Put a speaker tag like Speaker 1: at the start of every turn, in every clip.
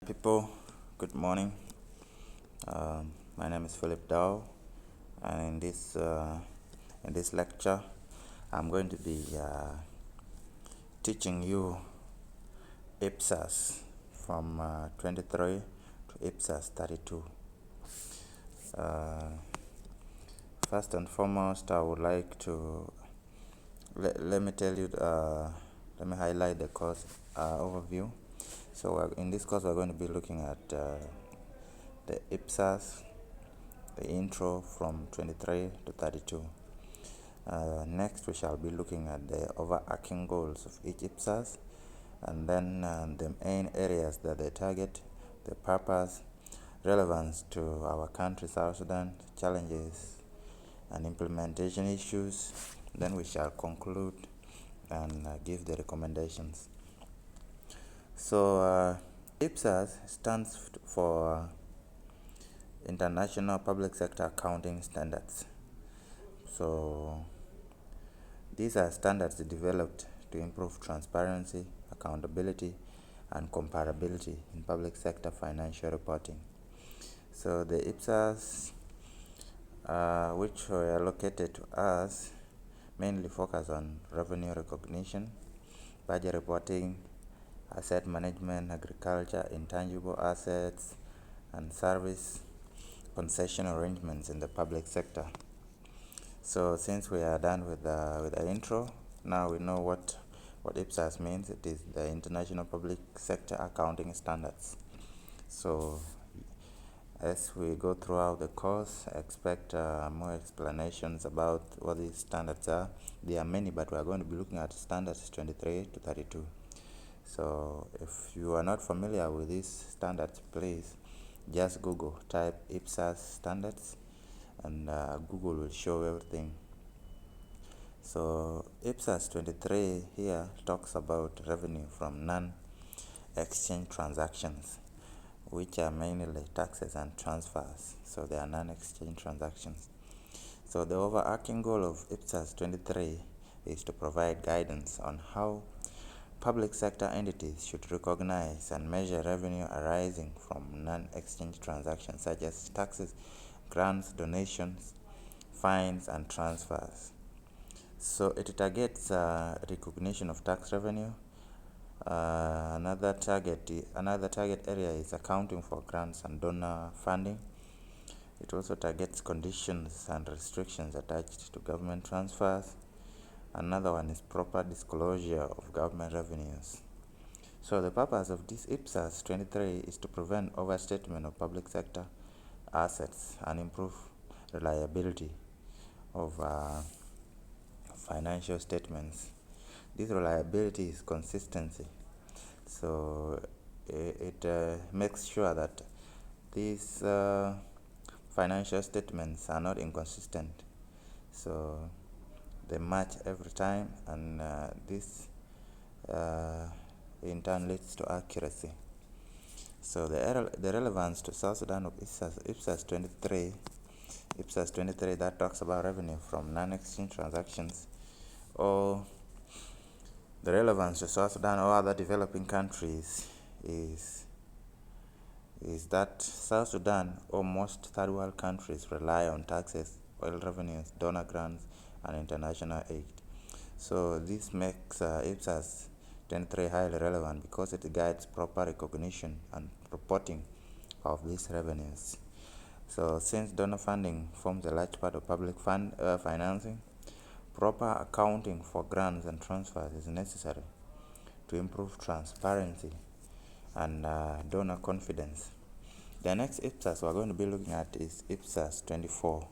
Speaker 1: People, good morning. My name is Philip Dow, and in this lecture, I'm going to be teaching you IPSAS from 23 to IPSAS 32. Uh, First and foremost, I would like to let me tell you. Let me highlight the course overview. So in this course, we're going to be looking at the IPSAS, the intro from 23 to 32. Next, we shall be looking at the overarching goals of each IPSAS, and then the main areas that they target, the purpose, relevance to our country, South Sudan, challenges and implementation issues. Then we shall conclude and give the recommendations. So, IPSAS stands for International Public Sector Accounting Standards. So, these are standards developed to improve transparency, accountability, and comparability in public sector financial reporting. So, the IPSAS, which were allocated to us, mainly focus on revenue recognition, budget reporting, asset management, agriculture, intangible assets, and service concession arrangements in the public sector. So since we are done with the intro, now we know what IPSAS means. It is the International Public Sector Accounting Standards. So as we go throughout the course, expect more explanations about what these standards are. There are many, but we are going to be looking at standards 23 to 32. So if you are not familiar with these standards, please just Google, type IPSAS standards, and Google will show everything. So IPSAS 23 here talks about revenue from non-exchange transactions, which are mainly taxes and transfers. So they are non-exchange transactions. So the overarching goal of IPSAS 23 is to provide guidance on how public sector entities should recognize and measure revenue arising from non-exchange transactions such as taxes, grants, donations, fines, and transfers. So it targets recognition of tax revenue. Another target area is accounting for grants and donor funding. It also targets conditions and restrictions attached to government transfers. Another one is proper disclosure of government revenues. So the purpose of this IPSAS 23 is to prevent overstatement of public sector assets and improve reliability of financial statements. This reliability is consistency. So it makes sure that these financial statements are not inconsistent. So they match every time, and this in turn leads to accuracy. So the relevance to South Sudan of IPSAS 23, that talks about revenue from non-exchange transactions, or the relevance to South Sudan or other developing countries is that South Sudan or most third world countries rely on taxes, oil revenues, donor grants, and international aid. So this makes IPSAS 23 highly relevant because it guides proper recognition and reporting of these revenues. So since donor funding forms a large part of public financing, proper accounting for grants and transfers is necessary to improve transparency and donor confidence. The next IPSAS we're going to be looking at is IPSAS 24,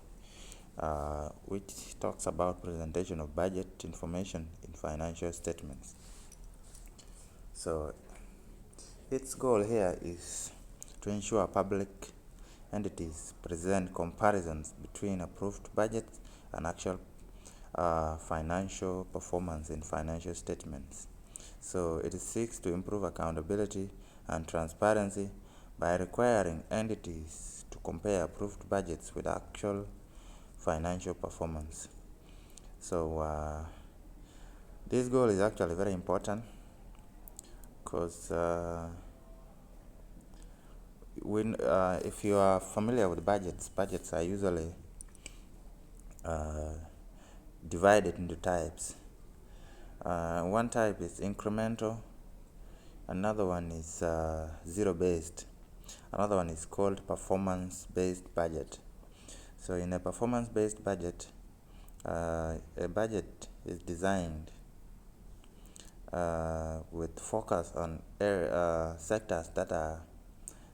Speaker 1: which talks about presentation of budget information in financial statements. So its goal here is to ensure public entities present comparisons between approved budgets and actual financial performance in financial statements. So it seeks to improve accountability and transparency by requiring entities to compare approved budgets with actual financial performance. So this goal is actually very important because if you are familiar with budgets are usually uh, divided into types. One type is incremental, another one is zero based, another one is called performance based budget. So in a performance based budget, a budget is designed with focus on sectors that are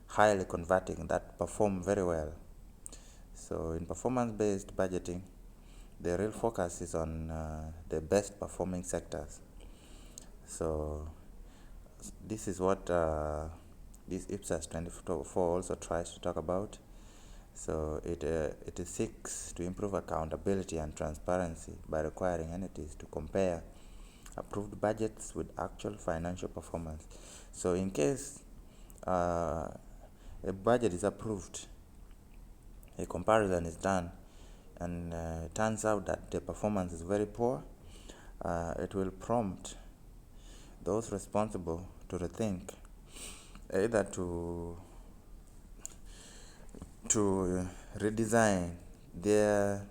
Speaker 1: highly converting, that perform very well. So in performance based budgeting, the real focus is on the best performing sectors. So this is what this IPSAS 24 also tries to talk about. So it seeks to improve accountability and transparency by requiring entities to compare approved budgets with actual financial performance. So in case a budget is approved, a comparison is done, and it turns out that the performance is very poor, it will prompt those responsible to rethink, either to redesign their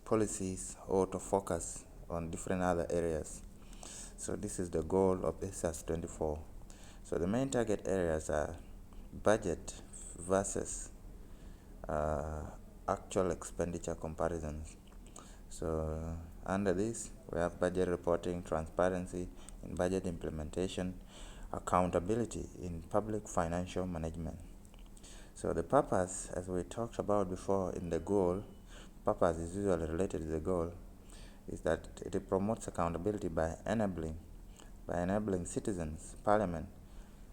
Speaker 1: policies or to focus on different other areas. So this is the goal of IPSAS 24. So the main target areas are budget versus actual expenditure comparisons. So under this, we have budget reporting, transparency in budget implementation, accountability in public financial management. So the purpose, as we talked about before in the goal, purpose is usually related to the goal, is that it promotes accountability by enabling citizens, parliament,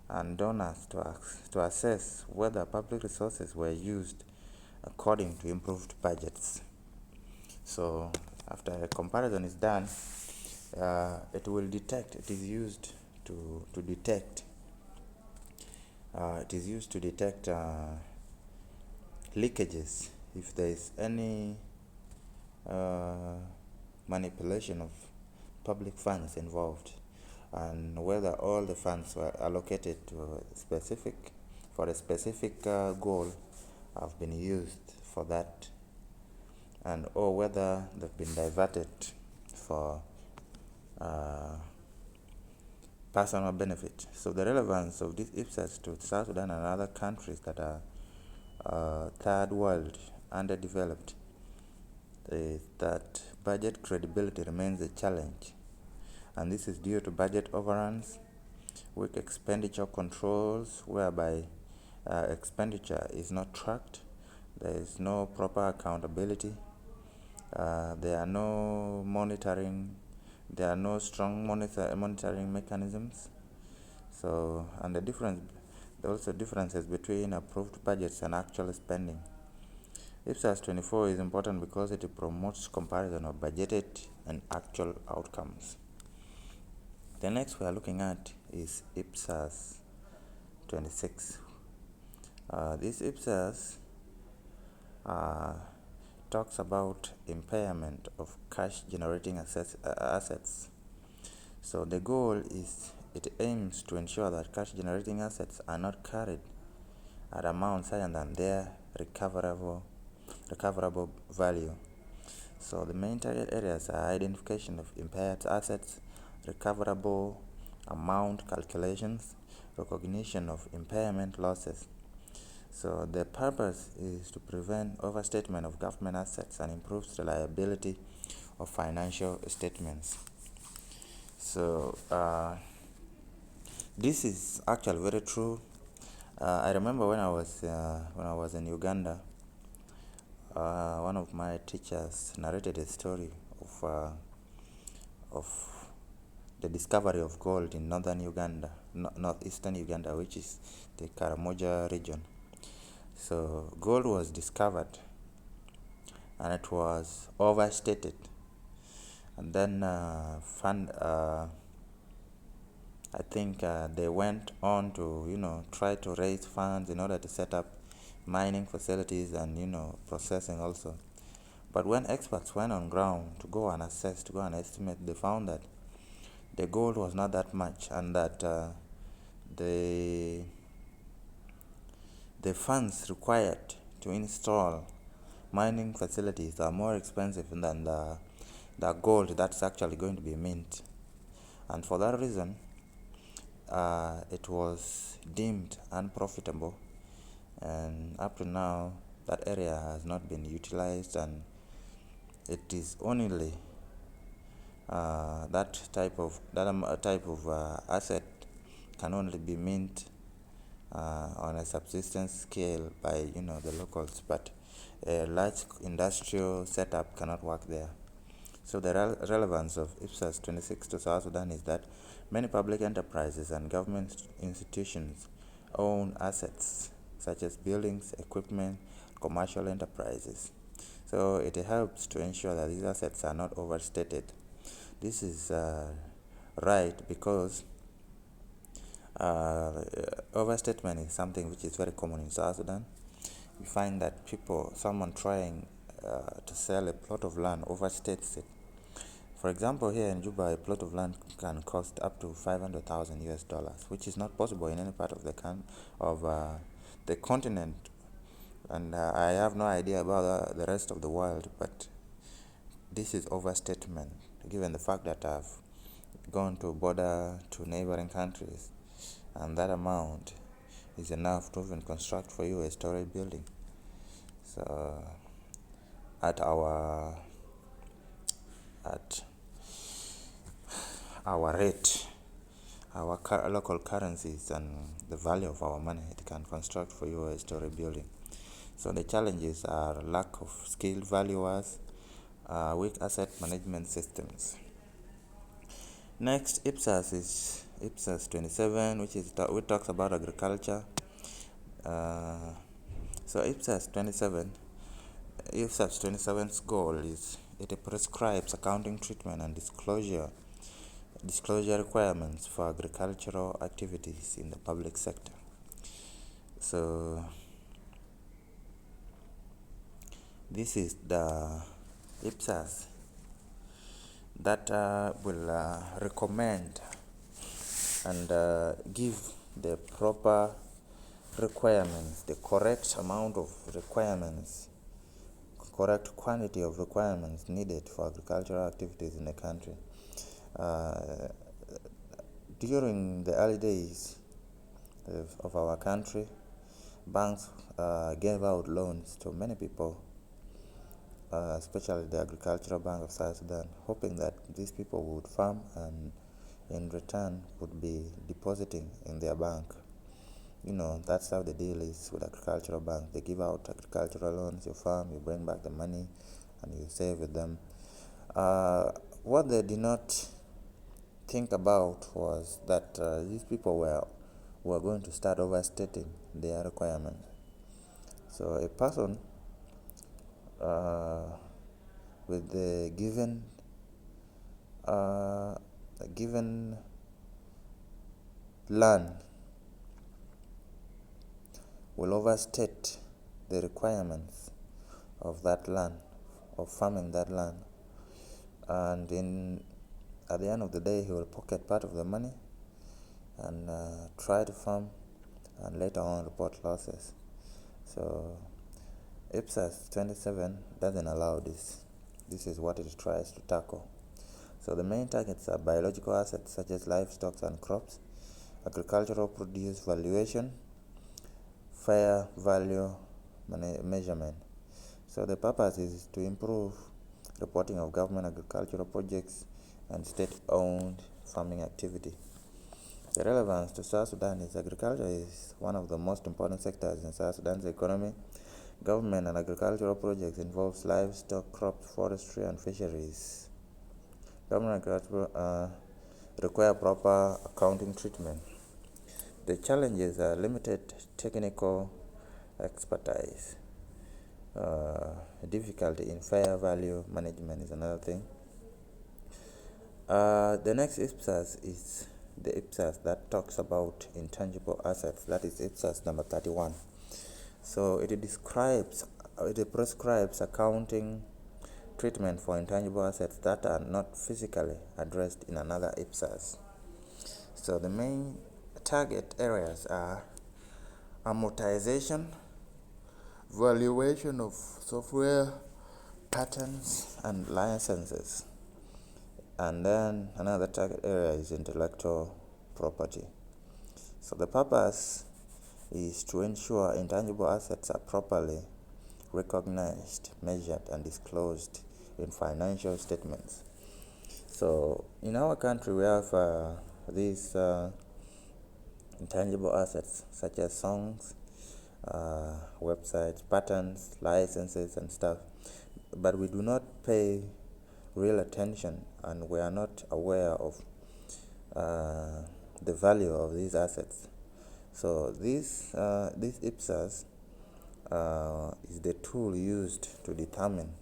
Speaker 1: and donors to assess whether public resources were used according to improved budgets. So after a comparison is done, it will detect, it is used to detect leakages, if there is any manipulation of public funds involved, and whether all the funds were allocated to for a specific goal have been used for that, and or whether they've been diverted for personal benefit. So the relevance of this IPSAS to South Sudan and other countries that are third world, underdeveloped, is that budget credibility remains a challenge, and this is due to budget overruns, weak expenditure controls whereby expenditure is not tracked, there is no proper accountability, there are no strong monitoring mechanisms. So, and there are also differences between approved budgets and actual spending. IPSAS 24 is important because it promotes comparison of budgeted and actual outcomes. The next we are looking at is IPSAS 26. This IPSAS talks about impairment of cash generating assets. So the goal is, it aims to ensure that cash generating assets are not carried at amounts higher than their recoverable value. So the main target areas are identification of impaired assets, recoverable amount calculations, recognition of impairment losses. So the purpose is to prevent overstatement of government assets and improve reliability of financial statements. So this is actually very true. I remember when I was in Uganda, one of my teachers narrated a story of the discovery of gold in northern Uganda, northeastern Uganda, which is the Karamoja region. So gold was discovered, and it was overstated, and then I think they went on to try to raise funds in order to set up mining facilities and processing also. But when experts went on ground to go and assess, to go and estimate, they found that the gold was not that much, and that the the funds required to install mining facilities are more expensive than the gold that's actually going to be minted. And for that reason, it was deemed unprofitable, and up to now that area has not been utilized, and it is only that type of asset can only be minted on a subsistence scale by the locals, but a large industrial setup cannot work there. So the relevance of IPSAS 26 to South Sudan is that many public enterprises and government institutions own assets such as buildings, equipment, commercial enterprises. So it helps to ensure that these assets are not overstated. This is right because overstatement is something which is very common in South Sudan. You find that someone trying to sell a plot of land overstates it. For example, here in Juba, a plot of land can cost up to 500,000 US dollars, which is not possible in any part of the continent. And I have no idea about the rest of the world, but this is overstatement, given the fact that I've gone to border to neighboring countries, and that amount is enough to even construct for you a storage building. So at our rate, our local currencies, and the value of our money, it can construct for you a storage building. So the challenges are lack of skilled valuers, weak asset management systems. Next, IPSAS is IPSAS 27, which talks about agriculture. So IPSAS 27's goal is it prescribes accounting treatment and disclosure requirements for agricultural activities in the public sector. So this is the IPSAS that will recommend and give the proper requirements, the correct amount of requirements, correct quantity of requirements needed for agricultural activities in the country. During the early days of our country, banks gave out loans to many people, especially the Agricultural Bank of South Sudan, hoping that these people would farm and in return would be depositing in their bank. That's how the deal is with agricultural bank. They give out agricultural loans, you farm, you bring back the money, and you save with them. What they did not think about was that these people were going to start overstating their requirements. So a person with the given land will overstate the requirements of that land, of farming that land, and at the end of the day he will pocket part of the money and try to farm and later on report losses. So IPSAS 27 doesn't allow this. This is what it tries to tackle. So the main targets are biological assets such as livestock and crops, agricultural produce valuation, fair value measurement. So the purpose is to improve reporting of government agricultural projects and state-owned farming activity. The relevance to South Sudan is agriculture is one of the most important sectors in South Sudan's economy. Government and agricultural projects involves livestock, crops, forestry, and fisheries. Government agriculture require proper accounting treatment. The challenges are limited technical expertise. Difficulty in fair value management is another thing. The next IPSAS is the IPSAS that talks about intangible assets. That is IPSAS number 31. So it prescribes accounting treatment for intangible assets that are not physically addressed in another IPSAS. So the main target areas are amortization, valuation of software, patents, and licenses. And then another target area is intellectual property. So the purpose is to ensure intangible assets are properly recognized, measured, and disclosed in financial statements. So in our country, we have these intangible assets such as songs, websites, patents, licenses, and stuff, but we do not pay real attention, and we are not aware of the value of these assets. So this IPSAS is the tool used to determine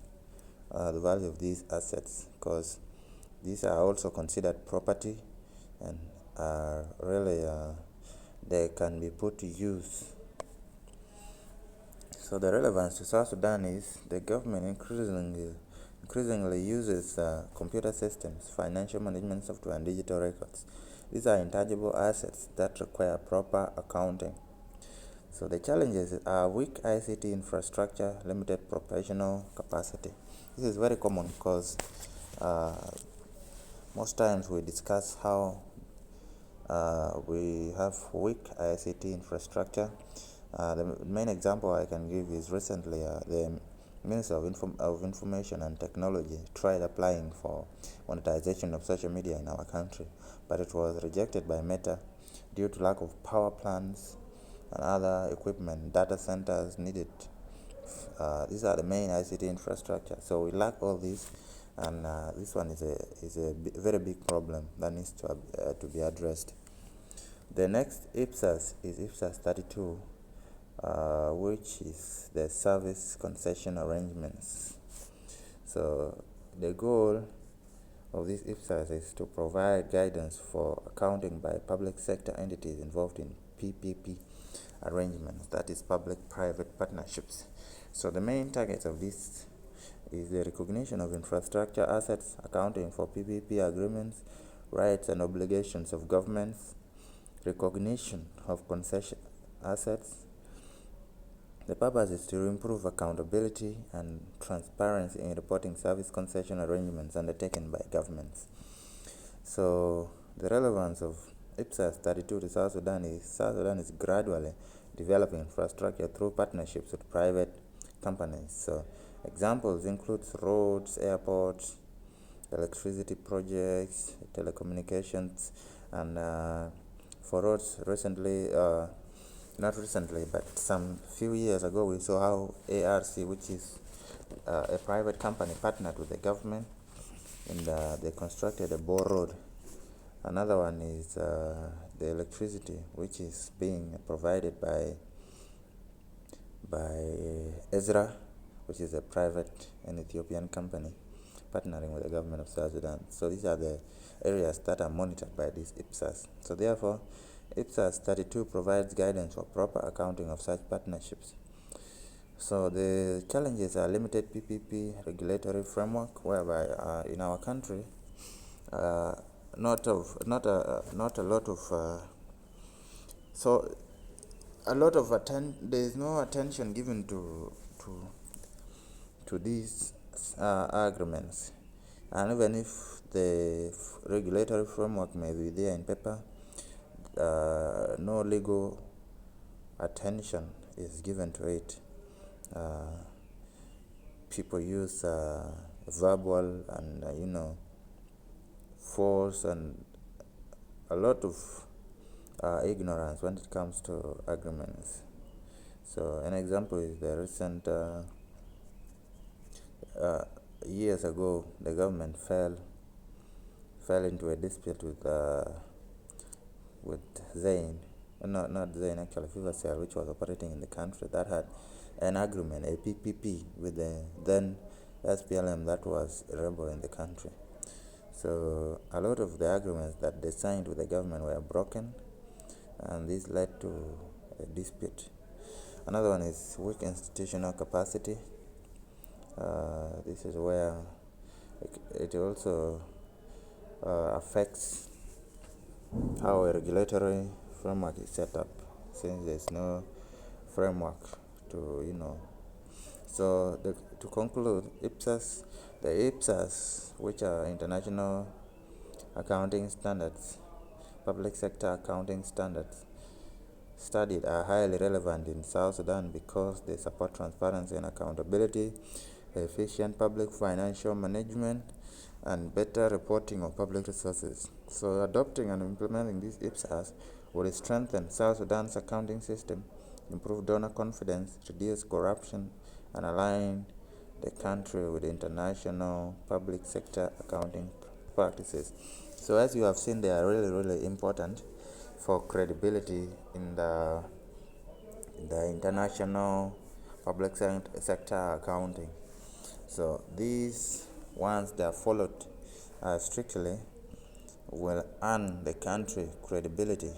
Speaker 1: the value of these assets, because these are also considered property and are really they can be put to use. So the relevance to South Sudan is the government increasingly uses computer systems, financial management software, and digital records. These are intangible assets that require proper accounting. So the challenges are weak ICT infrastructure, limited professional capacity. This is very common because most times we discuss how we have weak ICT infrastructure. The main example I can give is recently the Minister of Information and Technology tried applying for monetization of social media in our country, but it was rejected by Meta due to lack of power plants and other equipment, data centers needed. These are the main ICT infrastructure. So we lack all these, and this one is a very big problem that needs to be addressed. The next IPSAS is IPSAS 32, which is the service concession arrangements. So the goal of this IPSAS is to provide guidance for accounting by public sector entities involved in PPP arrangements, that is public-private partnerships. So the main target of this is the recognition of infrastructure assets, accounting for PPP agreements, rights and obligations of governments, recognition of concession assets. The purpose is to improve accountability and transparency in reporting service concession arrangements undertaken by governments. So the relevance of IPSAS 32 to South Sudan is gradually developing infrastructure through partnerships with private companies. So examples include roads, airports, electricity projects, telecommunications, and for roads recently, not recently, but some few years ago, we saw how ARC, which is a private company, partnered with the government, and they constructed a bore road. Another one is the electricity, which is being provided by Ezra, which is a private and Ethiopian company partnering with the government of South Sudan. So these are the areas that are monitored by this IPSAS. So therefore, IPSAS 32 provides guidance for proper accounting of such partnerships. So the challenges are limited PPP regulatory framework, whereby in our country, not a lot of so a lot of there is no attention given to these agreements, and even if the regulatory framework may be there in paper, no legal attention is given to it. People use verbal and force and a lot of ignorance when it comes to agreements. So an example is the recent years ago, the government fell into a dispute with Zain, not Zain actually, FIVACEL, which was operating in the country, that had an agreement, a PPP, with the then SPLM, that was a rebel in the country. So a lot of the agreements that they signed with the government were broken, and this led to a dispute. Another one is weak institutional capacity. This is where it also affects how a regulatory framework is set up, since there's no framework to So to conclude, IPSAS, which are international accounting standards, public sector accounting standards studied, are highly relevant in South Sudan because they support transparency and accountability, efficient public financial management, and better reporting of public resources. So adopting and implementing these IPSAS will strengthen South Sudan's accounting system, improve donor confidence, reduce corruption, and align the country with international public sector accounting practices. So as you have seen, they are really, really important for credibility in the international public sector accounting. So these, once they are followed strictly, will earn the country credibility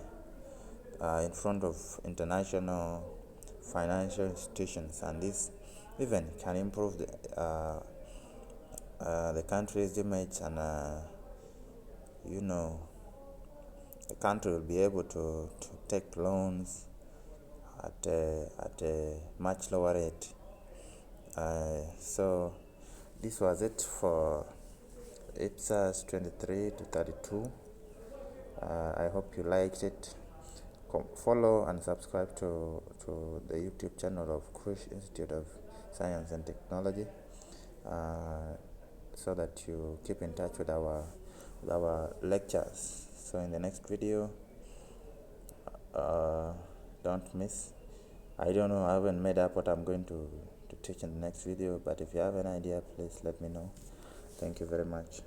Speaker 1: in front of international financial institutions, and this even can improve the country's image, and you know the country will be able to take loans at a much lower rate. So this was it for IPSAS 23 to 32. I hope you liked it. Follow and subscribe to the YouTube channel of Krush Institute of Science and Technology, so that you keep in touch with our lectures. So in the next video, don't miss. I don't know, I haven't made up what I'm going to teach in the next video, but if you have an idea, please let me know. Thank you very much.